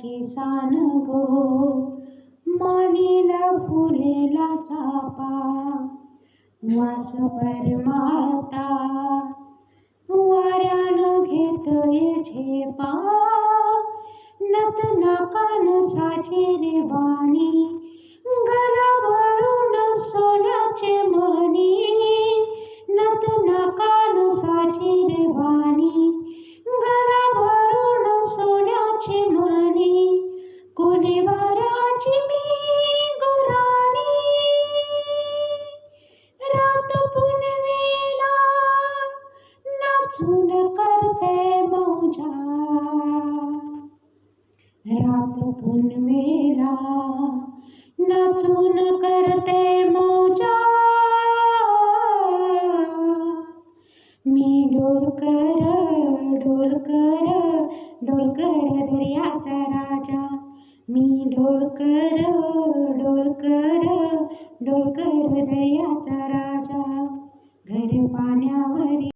किसान गो, मालीला फुलेला चापा, वास परमाळता वाऱ्यानं घेतये झेपा. नत नाकान साचे रे वाणी, गलावरून सोन्याचे मणी. नत नाकान साचे रे वाणी, गलावरून सोन्याचे मणी. कुली वाऱ्याची मी गुराणी, रात पुनवेला नाचून करते मौजा. रात पुनवेला नाचून करते मौजा. मी डोलकर डोलकर डोलकर दर्याचा राजा. मी डोलकर डोलकर डोलकर दर्याचा राजा. घर पाण्यावरी